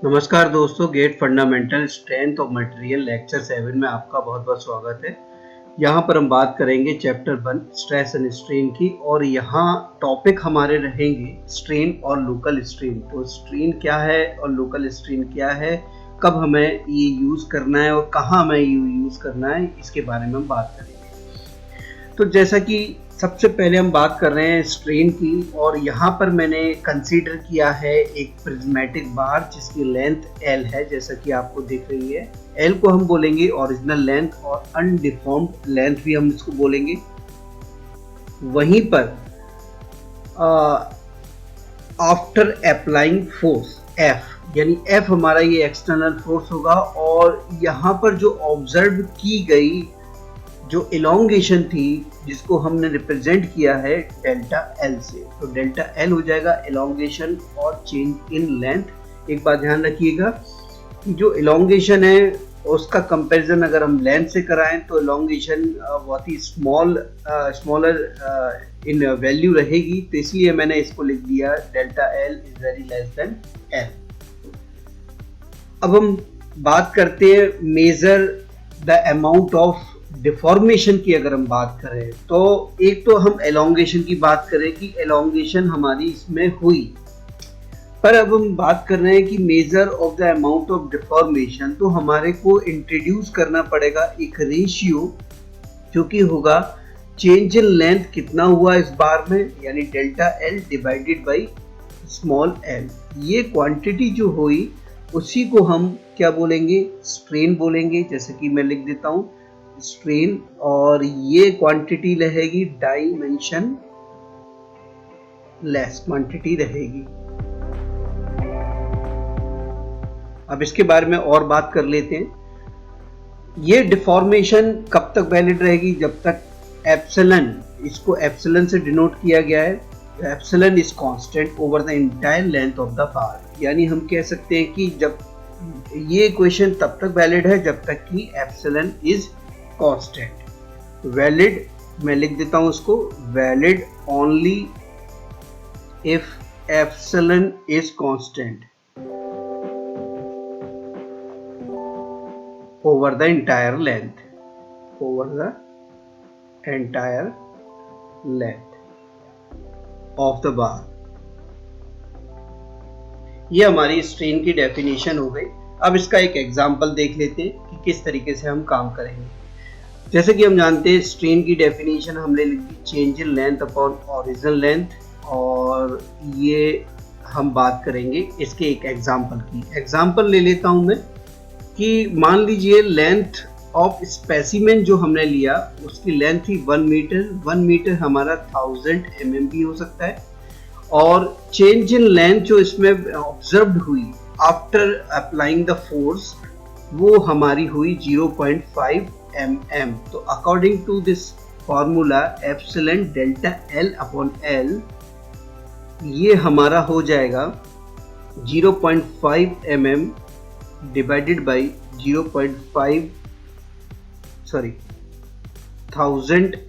नमस्कार दोस्तों, GATE fundamental strength of material lecture 7 में आपका बहुत बहुत स्वागत है। यहाँ पर हम बात करेंगे चैप्टर 1 स्ट्रेस एंड स्ट्रेन की, और यहाँ टॉपिक हमारे रहेंगे स्ट्रेन और लोकल स्ट्रेन। तो स्ट्रेन क्या है और लोकल स्ट्रेन क्या है, कब हमें ये यूज़ करना है और कहाँ हमें यूज़ करना है, इसके बारे में हम बात करेंगे। तो जैसा कि सबसे पहले हम बात कर रहे हैं स्ट्रेन की, और यहाँ पर मैंने कंसीडर किया है एक प्रिज्मेटिक बार जिसकी लेंथ L है, जैसा कि आपको दिख रही है। L को हम बोलेंगे ओरिजिनल लेंथ और अनडिफॉर्म्ड लेंथ भी हम इसको बोलेंगे। वहीं पर आफ्टर अप्लाइंग फोर्स F, यानी F हमारा ये एक्सटर्नल फोर्स होगा, और यहाँ पर जो ऑब्जर्व की गई जो इलोंगेशन थी जिसको हमने रिप्रेजेंट किया है डेल्टा L से, तो डेल्टा L हो जाएगा इलोंगेशन और चेंज इन लेंथ। एक बात ध्यान रखिएगा कि जो इलोंगेशन है उसका कंपैरिजन अगर हम लेंथ से कराएं तो इलोंगेशन बहुत ही स्मॉलर इन वैल्यू रहेगी, तो इसलिए मैंने इसको लिख दिया delta L is very less than L। अब हम बात करते हैं measure the amount of deformation की। अगर हम बात करें तो एक तो हम एलोंगेशन की बात करें कि एलोंगेशन हमारी इसमें हुई, पर अब हम बात कर रहे हैं कि measure of the amount of deformation, तो हमारे को इंट्रोड्यूस करना पड़ेगा एक रेशियो जो कि होगा चेंज इन लेंथ कितना हुआ इस बार में, यानी delta L divided by small l। ये क्वांटिटी जो हुई उसी को हम क्या बोलेंगे, स्ट्रेन बोलेंगे। जैसे कि मैं लिख देता हूं स्ट्रेन, और ये क्वांटिटी रहेगी डायमेंशन लेस क्वांटिटी रहेगी। अब इसके बारे में और बात कर लेते हैं। ये डिफॉर्मेशन कब तक वैलिड रहेगी, जब तक एप्सिलॉन, इसको एप्सिलॉन से डिनोट किया गया है, epsilon is constant over the entire length of the bar. यानी हम कह सकते हैं कि जब ये इक्वेशन तब तक वैलिड है जब तक कि एप्सिलॉन इज कांस्टेंट। वैलिड मैं लिख देता हूं उसको, valid only if epsilon is constant over the entire length, over the entire length of the bar. ये हमारी स्ट्रेन की डेफिनेशन हो गई। अब इसका एक एग्जांपल देख लेते हैं कि किस तरीके से हम काम करेंगे। जैसे कि हम जानते हैं स्ट्रेन की डेफिनेशन हमने लिखी change in length upon original length, और ये हम बात करेंगे इसके एक एग्जांपल की। एग्जांपल ले लेता हूं मैं कि मान लीजिए लेंथ ऑफ स्पेसिमेन जो हमने लिया उसकी लेंथ थी 1 मीटर। 1 मीटर हमारा 1000 mm भी हो सकता है, और चेंज इन लेंथ जो इसमें ऑब्जर्व हुई आफ्टर अप्लाइंग द फोर्स वो हमारी हुई 0.5 mm। तो according to this formula epsilon delta L upon L, ये हमारा हो जाएगा 0.5 mm divided by 1000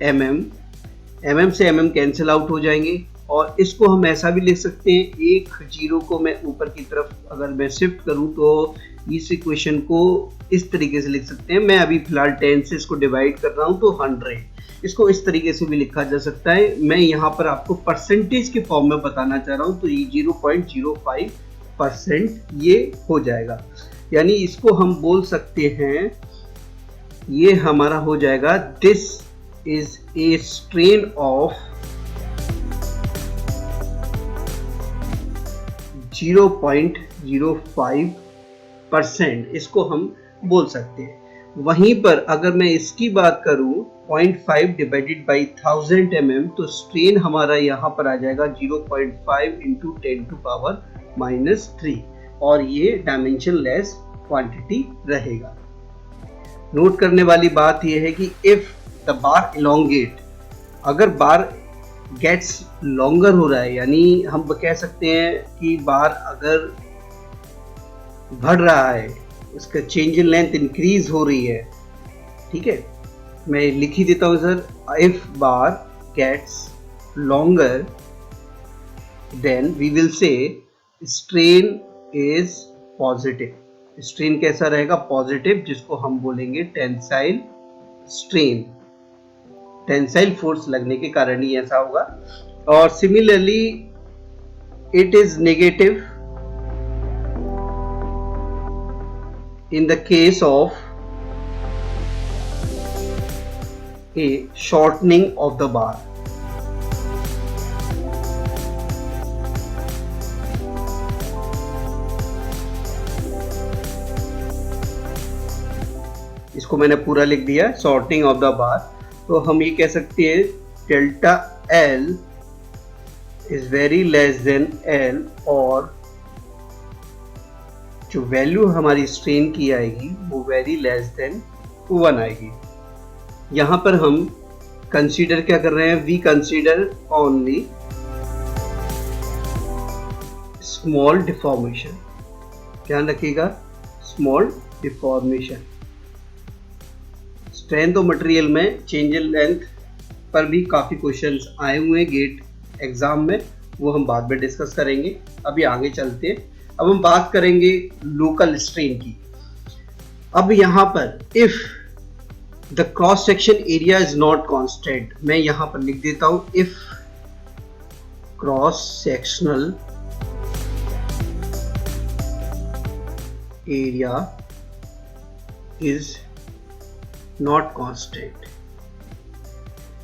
mm। mm से mm कैंसिल आउट हो जाएंगे, और इसको हम ऐसा भी लिख सकते हैं, एक जीरो को मैं ऊपर की तरफ अगर मैं शिफ्ट करूं तो इस इक्वेशन को इस तरीके से लिख सकते हैं। मैं अभी फिलहाल 10 से इसको डिवाइड कर रहा हूं तो 100, इसको इस तरीके से भी लिखा जा सकता है। मैं यहाँ पर आपको परसेंटेज के फॉर्म में बताना चाह रहा हूं, तो ये 0.05% ये हो जाएगा। यानी इसको हम बोल सकते हैं, ये हमारा हो जाएगा this is a strain of 0.05%, इसको हम बोल सकते हैं। वहीं पर अगर मैं इसकी बात करूं 0.5 डिवाइडेड बाई 1000 mm, तो स्ट्रेन हमारा यहाँ पर आ जाएगा 0.5 इंटू 10⁻³ और ये डायमेंशन लेस क्वांटिटी रहेगा। नोट करने वाली बात यह है कि इफ द बार इलोंगेट, अगर बार गेट्स लॉन्गर हो रहा है, यानी हम कह सकते हैं कि बार अगर बढ़ रहा है, उसका चेंज इन लेंथ इंक्रीज हो रही है, ठीक है, मैं लिख ही देता हूं sir, if bar gets longer then we will say strain is positive. Strain कैसा रहेगा? पॉजिटिव, जिसको हम बोलेंगे टेंसाइल स्ट्रेन। टेंसाइल फोर्स लगने के कारण ही ऐसा होगा। और similarly it is negative in the case of a shortening of the bar। इसको मैंने पूरा लिख दिया, शॉर्टनिंग ऑफ द बार। तो हम ये कह सकते हैं delta L is very less than L, और जो वैल्यू हमारी स्ट्रेन की आएगी वो वेरी लेस देन 1 आएगी। यहां पर हम कंसीडर क्या कर रहे हैं? We consider only small deformation. ध्यान रखिएगा, small deformation. Strength of material में चेंज इन लेंथ पर भी काफी क्वेश्चंस आए हुए हैं गेट एग्जाम में, वो हम बाद में डिस्कस करेंगे। अभी आगे चलते हैं। अब हम बात करेंगे लोकल स्ट्रेन की। अब यहां पर if the cross section area is not constant, मैं यहां पर लिख देता हूं if cross sectional area is not constant.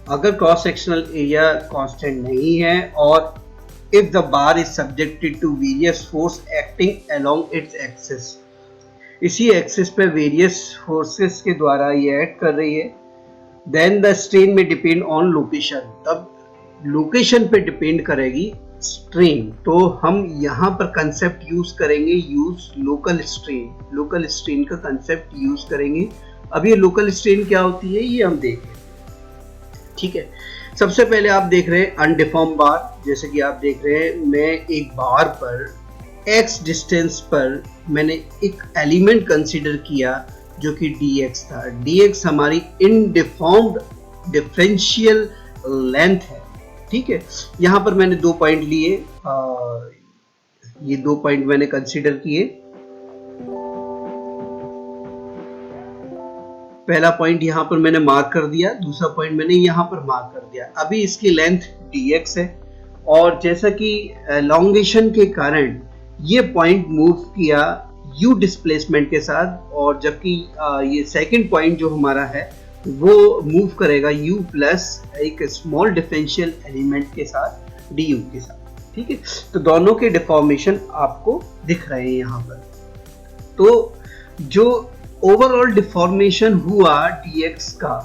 अगर क्रॉस सेक्शनल एरिया कांस्टेंट नहीं है और if the bar is subjected to various force acting along its axis, इसी एक्सिस पे वेरियस फोर्सेस के द्वारा ये एक्ट कर रही है, then the strain may depend on location। तब लोकेशन पे डिपेंड करेगी स्ट्रेन। तो हम यहाँ पर कंसेप्ट यूज करेंगे, use local strain. Local strain का कंसेप्ट यूज करेंगे। अब ये लोकल स्ट्रेन क्या होती है ये हम देखें, ठीक है। सबसे पहले आप देख रहे हैं अनडिफॉर्म बार। जैसे कि आप देख रहे हैं, मैं एक बार पर x डिस्टेंस पर मैंने एक एलिमेंट कंसीडर किया जो कि dx था। dx हमारी इनडिफॉर्म्ड डिफरेंशियल लेंथ है, ठीक है। यहां पर मैंने 2 पॉइंट लिए, ये 2 पॉइंट मैंने कंसीडर किए। पहला पॉइंट यहां पर मैंने मार्क कर दिया, दूसरा पॉइंट मैंने यहां पर मार्क कर दिया। अभी इसकी लेंथ dx है और जैसा कि एलोंगेशन के कारण ये पॉइंट मूव किया u डिस्प्लेसमेंट के साथ, और जबकि ये सेकंड पॉइंट जो हमारा है वो मूव करेगा u प्लस एक स्मॉल डिफरेंशियल एलिमेंट के साथ du के साथ, ठीक है। तो दोनों के डिफॉर्मेशन आपको दिख रहे हैं यहाँ पर। तो जो ओवरऑल डिफॉर्मेशन हुआ dx का,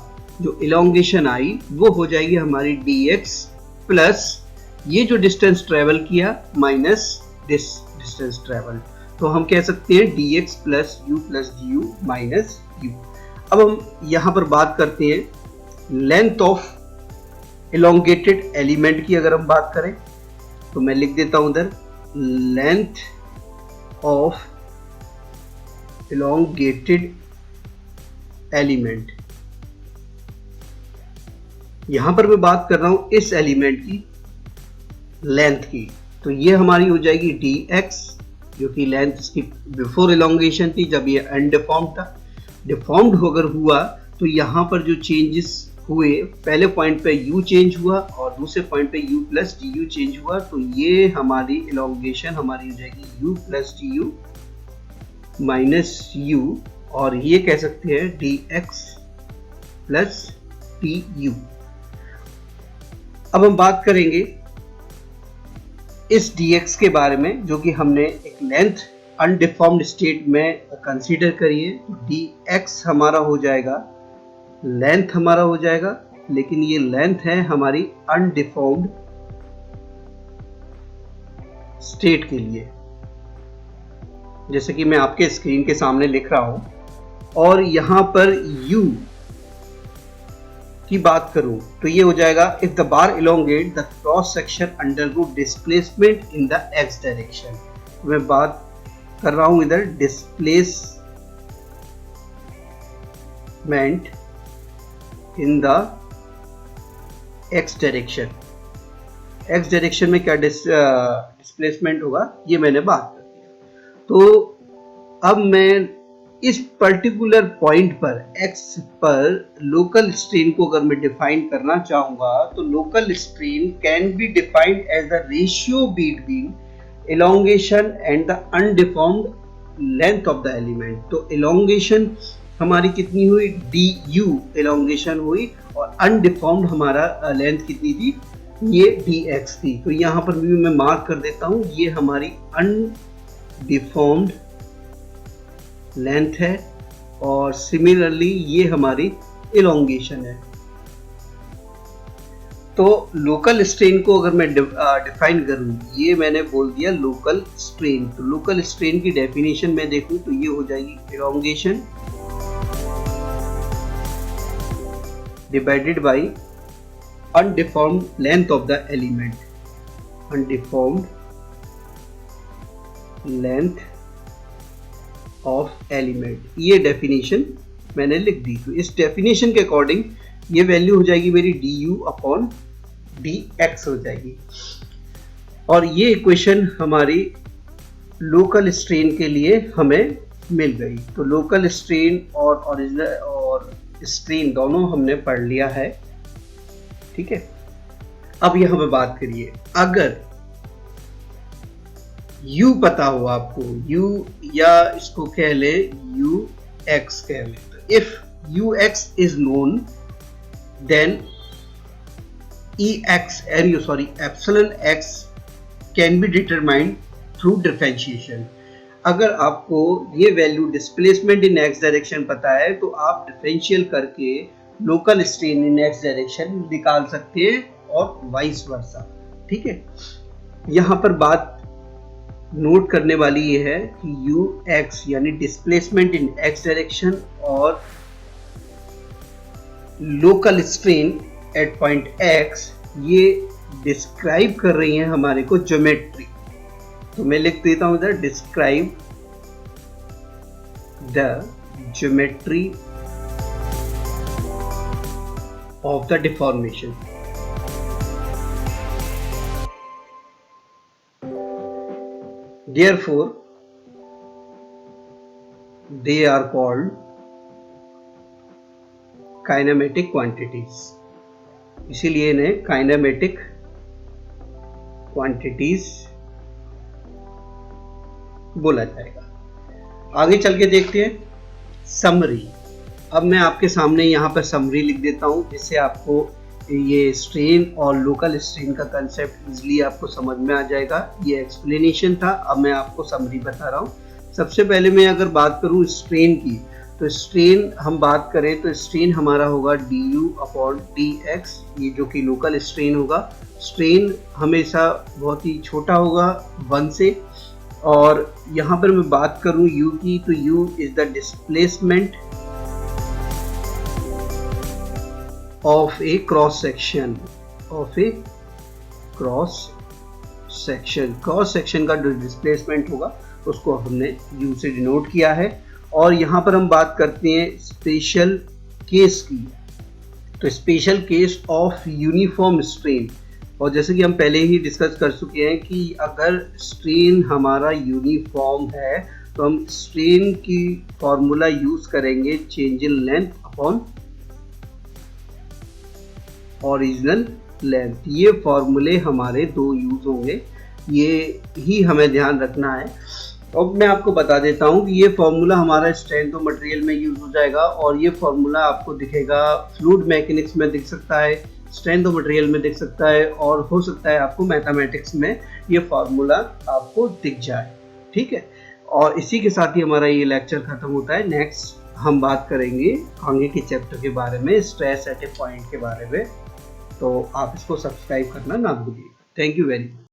जो इलोंगेशन आई वो हो जाएगी हमारी dx प्लस ये जो डिस्टेंस ट्रेवल किया माइनस दिस डिस्टेंस ट्रेवल। तो हम कह सकते हैं dx plus u plus du minus u। अब हम यहाँ पर बात करते हैं लेंथ ऑफ इलोंगेटेड एलिमेंट की। अगर हम बात करें तो मैं लिख देता हूं उधर लेंथ ऑफ elongated एलिमेंट। यहां पर मैं बात कर रहा हूं इस एलिमेंट की लेंथ की, तो ये हमारी हो जाएगी dx, जो कि लेंथ इसकी बिफोर elongation थी जब ये अनडिफॉर्म्ड था। डिफॉर्म्ड अगर हुआ तो यहां पर जो चेंजेस हुए, पहले पॉइंट पे u चेंज हुआ और दूसरे पॉइंट पे u प्लस du चेंज हुआ, तो ये हमारी elongation हमारी हो जाएगी u plus du minus u, और ये कह सकते हैं dx प्लस du। अब हम बात करेंगे इस dx के बारे में, जो कि हमने एक लेंथ अनडिफॉर्म्ड स्टेट में कंसीडर करी है। तो dx हमारा हो जाएगा, लेंथ हमारा हो जाएगा, लेकिन ये लेंथ है हमारी अनडिफॉर्म्ड स्टेट के लिए, जैसे कि मैं आपके स्क्रीन के सामने लिख रहा हूं। और यहां पर u की बात करूं तो ये हो जाएगा if the bar elongate the cross section undergo displacement in the x direction. मैं बात कर रहा हूं इधर displacement in the x direction. x direction में क्या डिस्प्लेसमेंट होगा ये मैंने बात कर दिया। तो अब मैं इस पर्टिकुलर पॉइंट पर x पर लोकल स्ट्रेन को अगर मैं डिफाइन करना चाहूंगा तो local strain can be defined as the ratio between elongation and the undeformed length of the element. तो elongation हमारी कितनी हुई, du elongation हुई, और अनडिफॉर्म्ड हमारा लेंथ कितनी थी, ये dx थी। तो यहाँ पर भी मैं मार्क कर देता हूँ, ये हमारी अनडिफॉर्म्ड लेंथ है और सिमिलरली ये हमारी elongation है। तो लोकल स्ट्रेन को अगर मैं डिफाइन करूं, ये मैंने बोल दिया लोकल स्ट्रेन। तो लोकल स्ट्रेन की डेफिनेशन में देखूं तो ये हो जाएगी elongation divided by undeformed length of the element, undeformed length of element, ये डेफिनेशन मैंने लिख दी। तो इस डेफिनेशन के अकॉर्डिंग ये वैल्यू हो जाएगी मेरी du अपॉन dx हो जाएगी, और ये इक्वेशन हमारी लोकल स्ट्रेन के लिए हमें मिल गई। तो लोकल स्ट्रेन और ओरिजिनल और स्ट्रेन दोनों हमने पढ़ लिया है, ठीक है। अब यहां पे बात करिए, अगर u पता हो आपको, u या इसको कह ले ux कह ले, तो if ux is known then epsilon x can be determined through differentiation. अगर आपको ये value displacement in x direction पता है तो आप डिफरेंशियल करके local strain in x direction निकाल सकते हैं और वाइस वर्सा, ठीक है। यहाँ पर बात नोट करने वाली ये है कि ux यानी डिस्प्लेसमेंट इन x डायरेक्शन और local strain at point x, ये डिस्क्राइब कर रही हैं हमारे को ज्योमेट्री। तो मैं लिख देता हूं इधर, describe the geometry of the deformation. Therefore, they are called kinematic quantities. इसीलिए इन्हें kinematic quantities बोला जाएगा। आगे चल के देखते हैं समरी। अब मैं आपके सामने यहाँ पर समरी लिख देता हूँ, जिससे आपको ये स्ट्रेन और लोकल स्ट्रेन का कंसेप्ट इजीली आपको समझ में आ जाएगा। ये एक्सप्लेनेशन था, अब मैं आपको समरी बता रहा हूँ। सबसे पहले मैं अगर बात करूँ स्ट्रेन की, तो स्ट्रेन हम बात करें तो स्ट्रेन हमारा होगा du अपॉन dx, ये जो कि लोकल स्ट्रेन होगा। स्ट्रेन हमेशा बहुत ही छोटा होगा 1 से, और यहाँ पर मैं बात करूँ u की, तो u is the displacement of A cross section, of A cross section. Cross section का जो डिस्प्लेसमेंट होगा उसको हमने u से डिनोट किया है। और यहाँ पर हम बात करते हैं स्पेशल केस की, तो special case of uniform strain. और जैसे कि हम पहले ही डिस्कस कर चुके हैं कि अगर स्ट्रेन हमारा यूनिफॉर्म है तो हम स्ट्रेन की फॉर्मूला यूज करेंगे change in length upon original length. ये फॉर्मूले हमारे 2 यूज होंगे, ये ही हमें ध्यान रखना है। अब मैं आपको बता देता हूँ कि ये फॉर्मूला हमारा स्ट्रेंथ ऑफ मटेरियल में यूज हो जाएगा, और ये फॉर्मूला आपको दिखेगा फ्लूइड मैकेनिक्स में दिख सकता है, स्ट्रेंथ ऑफ मटेरियल में दिख सकता है, और हो सकता है आपको मैथमेटिक्स में ये फॉर्मूला आपको दिख जाए, ठीक है। और इसी के साथ ही हमारा ये लेक्चर खत्म होता है। नेक्स्ट हम बात करेंगे आगे के चैप्टर के बारे में, स्ट्रेस एट ए पॉइंट के बारे में। तो आप इसको सब्सक्राइब करना ना भूलिए। Thank you very much.